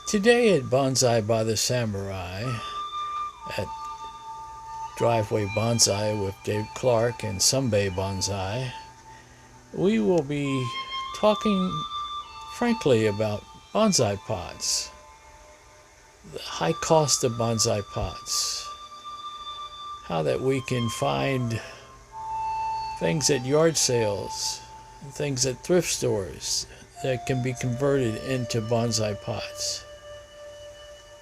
Today at Bonsai by the Samurai, at Driveway Bonsai with Dave Clark and Sunbay Bonsai, we will be talking frankly about bonsai pots, the high cost of bonsai pots, how that we can find things at yard sales, things at thrift stores that can be converted into bonsai pots.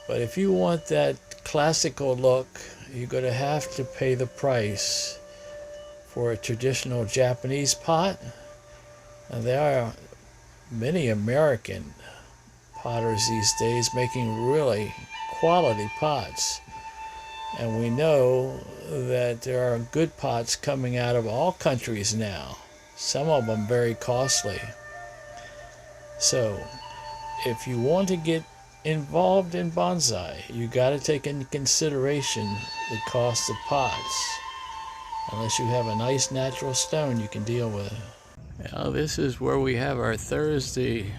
But if you want that classical look, you're going to have to pay the price for a traditional Japanese pot. And there are many American potters these days making really quality pots. And we know that there are good pots coming out of all countries now, some of them very costly. So if you want to get involved in bonsai, you got to take into consideration the cost of pots. Unless you have a nice natural stone you can deal with. Now, this is where we have our Thursday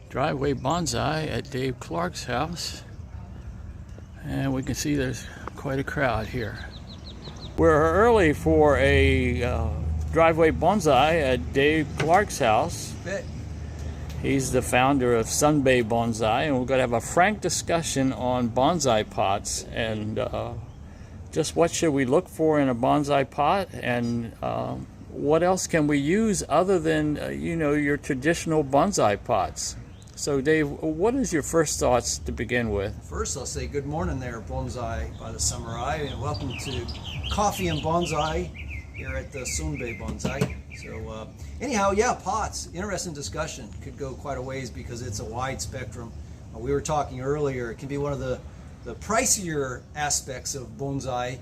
driveway bonsai at Dave Clark's house, and we can see there's quite a crowd here. We're early for a driveway bonsai at Dave Clark's house. He's the founder of Sunbay Bonsai, and we're going to have a frank discussion on bonsai pots and just what should we look for in a bonsai pot, and what else can we use other than your traditional bonsai pots. So Dave, what is your first thoughts to begin with? First, I'll say good morning there, Bonsai by the Samurai, and welcome to Coffee and Bonsai here at the Sunbay Bonsai. So anyhow, yeah, pots, interesting discussion. Could go quite a ways because it's a wide spectrum. We were talking earlier, it can be one of the pricier aspects of bonsai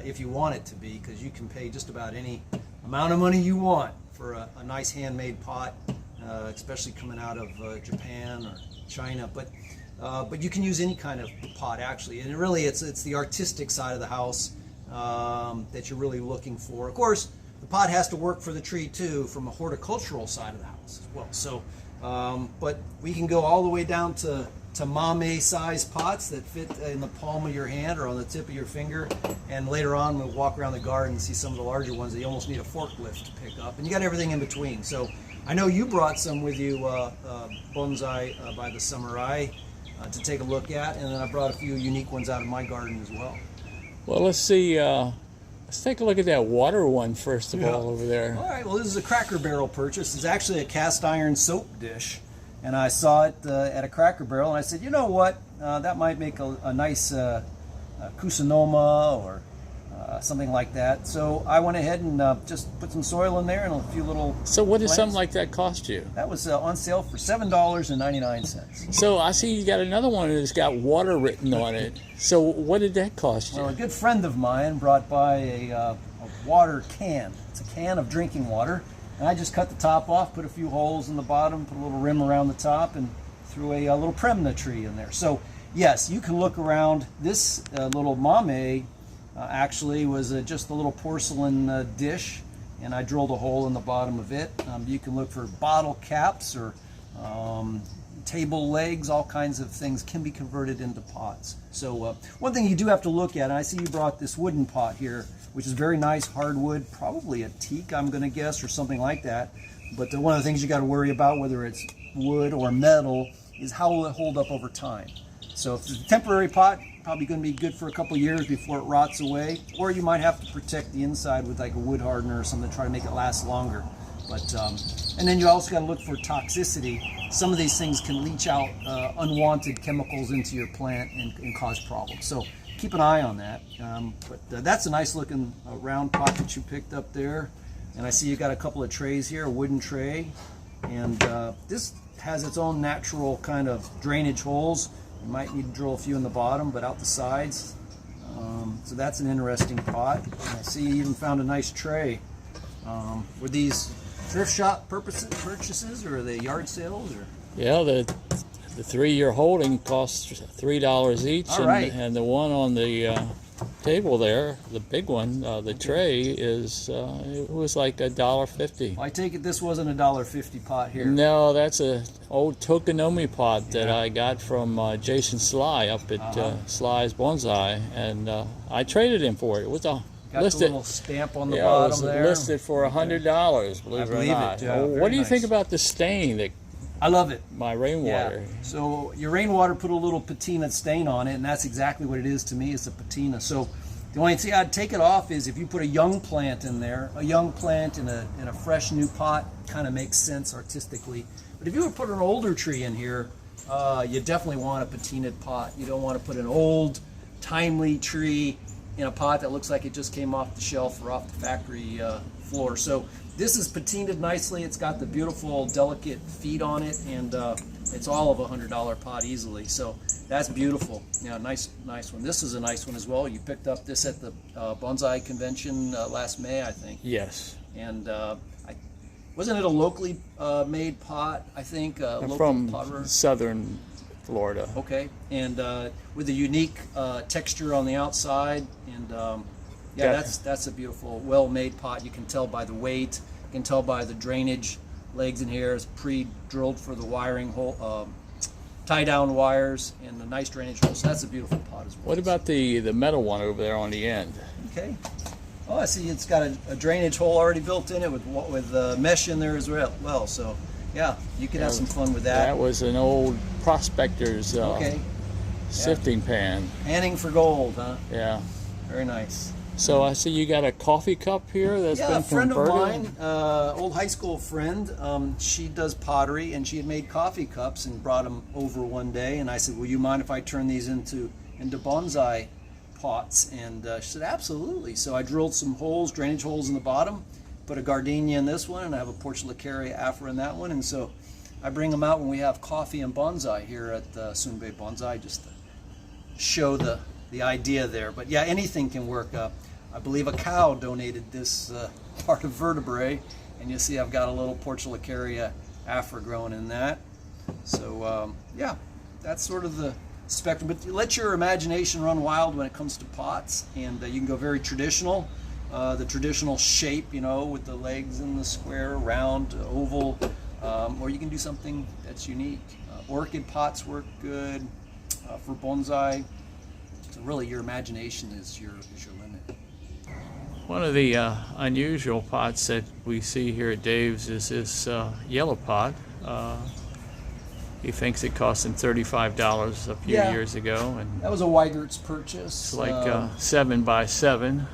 if you want it to be, because you can pay just about any amount of money you want for a nice handmade pot, especially coming out of Japan or China. But you can use any kind of pot actually, and really it's the artistic side of the house that you're really looking for. Of course, the pot has to work for the tree too, from a horticultural side of the house as well. So, but we can go all the way down to mame size pots that fit in the palm of your hand or on the tip of your finger. And later on, we'll walk around the garden and see some of the larger ones that you almost need a forklift to pick up. And you got everything in between. So I know you brought some with you, Bonsai by the Samurai, to take a look at. And then I brought a few unique ones out of my garden as well. Well, let's see. Let's take a look at that water one first of all over there. All right. Well, this is a Cracker Barrel purchase. It's actually a cast iron soap dish. And I saw it at a Cracker Barrel, and I said, you know what, that might make a nice kusanoma or something like that. So I went ahead and just put some soil in there and a few little So what does plants. something like that cost you? That was on sale for $7.99. So I see you got another one that's got water written on it. So what did that cost you? Well, a good friend of mine brought by a water can. It's a can of drinking water. And I just cut the top off, put a few holes in the bottom, put a little rim around the top, and threw a little Premna tree in there. So yes, you can look around. This little mame actually was just a little porcelain dish, and I drilled a hole in the bottom of it. You can look for bottle caps or table legs. All kinds of things can be converted into pots. So one thing you do have to look at, and I see you brought this wooden pot here, which is very nice, hardwood, probably a teak, I'm going to guess, or something like that. But one of the things you got to worry about, whether it's wood or metal, is how will it hold up over time. So if it's a temporary pot, probably going to be good for a couple years before it rots away, or you might have to protect the inside with like a wood hardener or something to try to make it last longer. But and then you also got to look for toxicity. Some of these things can leach out unwanted chemicals into your plant and cause problems. So keep an eye on that. But that's a nice looking round pot that you picked up there. And I see you got a couple of trays here, a wooden tray. And this has its own natural kind of drainage holes. You might need to drill a few in the bottom, but out the sides. So that's an interesting pot. And I see you even found a nice tray. Were these thrift shop purchases, or are they yard sales? Or? Yeah, the three you're holding costs $3 each, All right. and the one on the table there, the big one, the tray is it was like $1.50. I take it this wasn't a $1.50 pot here. No, that's a old Tokonomi pot that I got from Jason Sly up at Sly's Bonsai, and I traded him for it. It was Got listed, the little stamp on the it bottom was there. listed for $100. Believe it or not. Yeah, What do you think about the stain that I love it. my rainwater? Yeah. So your rainwater put a little patina stain on it, and that's exactly what it is to me. It's a patina. So the only thing I'd take it off is if you put a young plant in there. A young plant in a fresh new pot kind of makes sense artistically. But if you were to put an older tree in here, you definitely want a patinaed pot. You don't want to put an old, timely tree in a pot that looks like it just came off the shelf or off the factory floor. So this is patinaed nicely. It's got the beautiful, delicate feet on it, and it's all of $100 pot easily. So that's beautiful. Yeah, nice one. This is a nice one as well. You picked up this at the Bonsai convention last May, I think. Yes. And wasn't it a locally made pot? I think local From potterer. southern Florida. Okay, and with a unique texture on the outside, and yeah, that's a beautiful, well-made pot. You can tell by the weight, you can tell by the drainage legs in here. It's pre-drilled for the wiring hole, tie-down wires, and a nice drainage hole. So that's a beautiful pot as well. What about the metal one over there on the end? Okay. Oh, I see. It's got a drainage hole already built in it with mesh in there as well. So yeah, you could have some fun with that. That was an old prospector's sifting pan. Panning for gold, huh? Yeah. Very nice. So I see you got a coffee cup here that's been a friend converted. of mine, old high school friend, she does pottery, and she had made coffee cups and brought them over one day, and I said, will you mind if I turn these into bonsai pots? And she said, absolutely. So I drilled some holes, drainage holes in the bottom, put a gardenia in this one, and I have a Portulacaria afra in that one, and so I bring them out when we have coffee and bonsai here at Sun Bay Bonsai, just to show the idea there. But yeah, anything can work. I believe a cow donated this part of vertebrae, and you see I've got a little Portulacaria afra growing in that. So yeah, that's sort of the spectrum. But let your imagination run wild when it comes to pots, and you can go very traditional. The traditional shape, with the legs in the square, round, oval, or you can do something that's unique. Orchid pots work good for bonsai. So really, your imagination is your limit. One of the unusual pots that we see here at Dave's is this yellow pot. He thinks it cost him $35 a few years ago, and that was a Weigert's purchase. it's like 7 by 7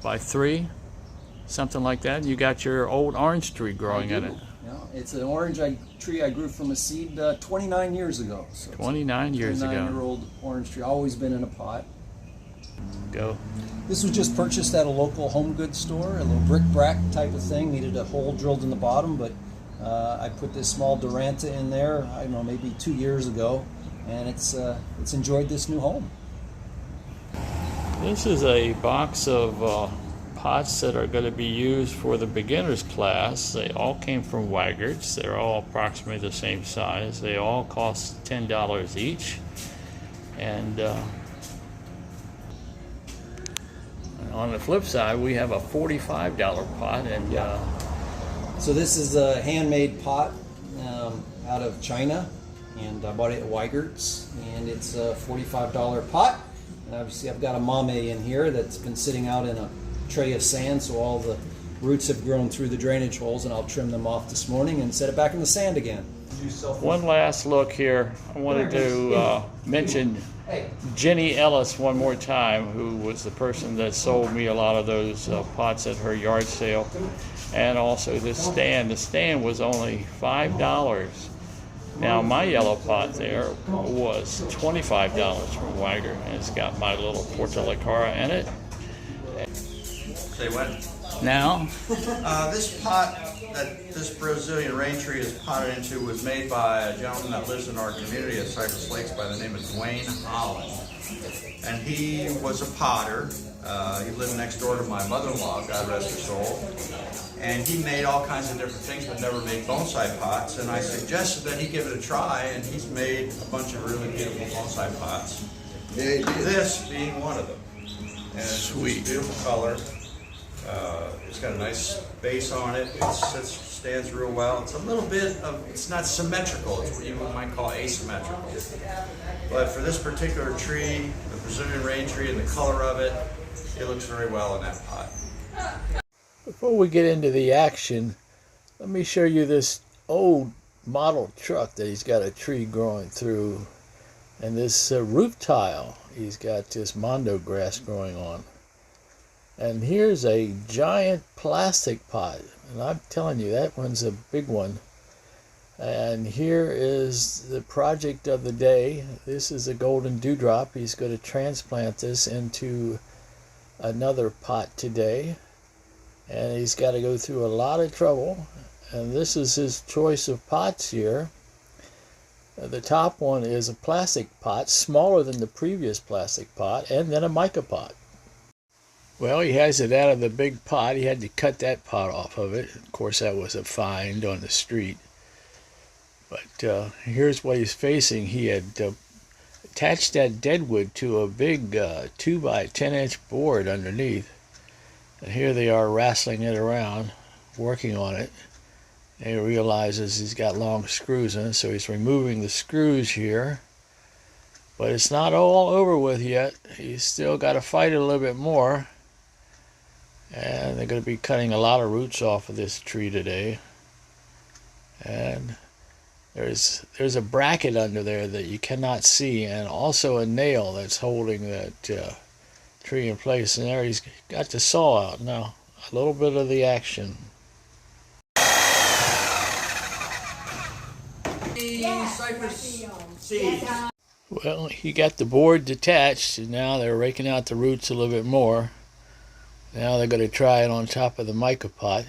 by 3, something like that. You got your old orange tree growing in it. Yeah, it's an orange tree I grew from a seed 29 years ago. So 29 years ago. 29-year-old orange tree, always been in a pot. Go. This was just purchased at a local home goods store, a little brick-brack type of thing. Needed a hole drilled in the bottom, but I put this small Duranta in there, I don't know, maybe 2 years ago, and it's enjoyed this new home. This is a box of pots that are going to be used for the beginners class. They all came from Weigert's. They're all approximately the same size. They all cost $10 each. And on the flip side, we have a $45 pot. And so this is a handmade pot out of China, and I bought it at Weigert's, and it's a $45 pot. And obviously I've got a mame in here that's been sitting out in a tray of sand, so all the roots have grown through the drainage holes, and I'll trim them off this morning and set it back in the sand again. One last look here. I wanted to mention Jenny Ellis one more time, who was the person that sold me a lot of those pots at her yard sale, and also this stand. The stand was only $5. Now my yellow pot there was $25 from Weigert, and it's got my little Portulacaria in it. Say what? Now, This pot that this Brazilian rain tree is potted into was made by a gentleman that lives in our community at Cypress Lakes by the name of Dwayne Holland. And he was a potter. He lived next door to my mother-in-law, God rest her soul. And he made all kinds of different things, but never made bonsai pots. And I suggested that he give it a try, and he's made a bunch of really beautiful bonsai pots. This being one of them. And Sweet. It's a beautiful color. It's got a nice base on it. It stands real well. It's a little bit of, it's not symmetrical. It's what you might call asymmetrical. But for this particular tree, the Brazilian rain tree and the color of it, it looks very well in that pot. Before we get into the action, let me show you this old model truck that he's got a tree growing through. And this roof tile, he's got this mondo grass growing on. And here's a giant plastic pot. And I'm telling you, that one's a big one. And here is the project of the day. This is a golden dewdrop. He's going to transplant this into another pot today. And he's got to go through a lot of trouble. And this is his choice of pots here. The top one is a plastic pot, smaller than the previous plastic pot, and then a mica pot. Well, he has it out of the big pot. He had to cut that pot off of it. Of course, that was a find on the street. But here's what he's facing. He had attached that deadwood to a big 2 by 10 inch board underneath. And here they are wrestling it around, working on it. And he realizes he's got long screws in it, so he's removing the screws here. But it's not all over with yet. He's still got to fight it a little bit more. And they're going to be cutting a lot of roots off of this tree today. And there's a bracket under there that you cannot see, and also a nail that's holding that tree in place. And there he's got the saw out. Now, a little bit of the action. Cypress seeds. Well, he got the board detached, and now they're raking out the roots a little bit more. Now they're going to try it on top of the mica pot.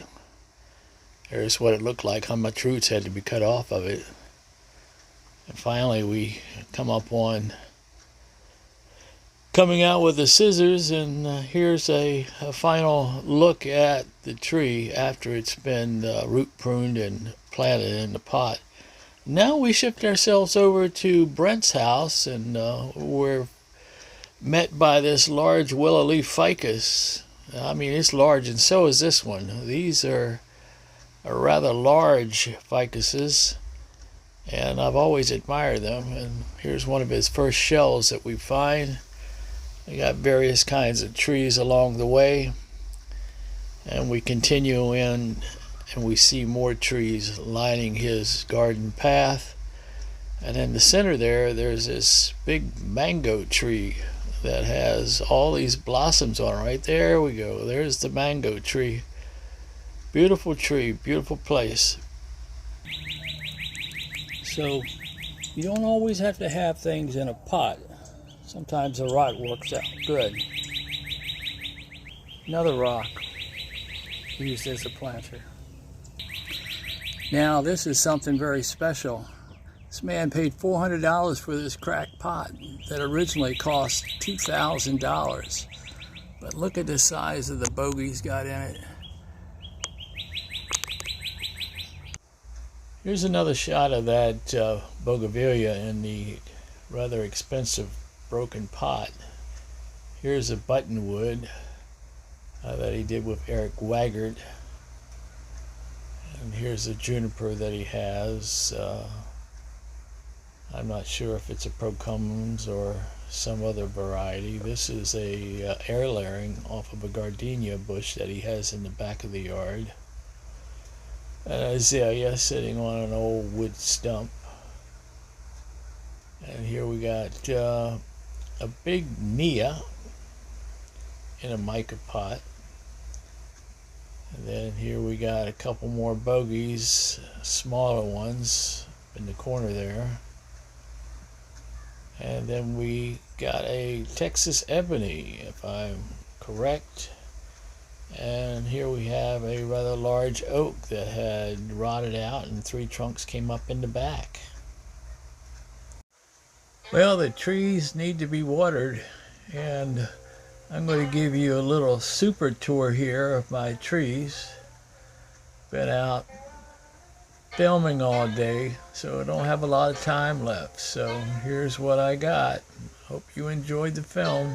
There's what it looked like, how much roots had to be cut off of it. And finally we come up on coming out with the scissors, and here's a final look at the tree after it's been root pruned and planted in the pot. Now we shift ourselves over to Brent's house, and we're met by this large willow leaf ficus. I mean, it's large, and so is this one. These are rather large ficuses, and I've always admired them. And here's one of his first shells that we find. We got various kinds of trees along the way, and we continue in, and we see more trees lining his garden path. And in the center there's this big mango tree that has all these blossoms on it. Right there we go. There's the mango tree. Beautiful tree, beautiful place. So you don't always have to have things in a pot. Sometimes a rock works out good. Another rock used as a planter. Now this is something very special. This man paid $400 for this cracked pot that originally cost $2,000. But look at the size of the bogey he's got in it. Here's another shot of that bougainvillea in the rather expensive broken pot. Here's a buttonwood that he did with Eric Waggart. And here's a juniper that he has. I'm not sure if it's a procumbens or some other variety. This is a air layering off of a gardenia bush that he has in the back of the yard. An azalea sitting on an old wood stump. And here we got a big nia in a mica pot. And then here we got a couple more bogeys, smaller ones in the corner there. And then we got a Texas ebony, if I'm correct. And here we have a rather large oak that had rotted out, and 3 trunks came up in the back. Well, the trees need to be watered, and I'm going to give you a little super tour here of my trees. Been out filming all day, so I don't have a lot of time left. So here's what I got. Hope you enjoyed the film.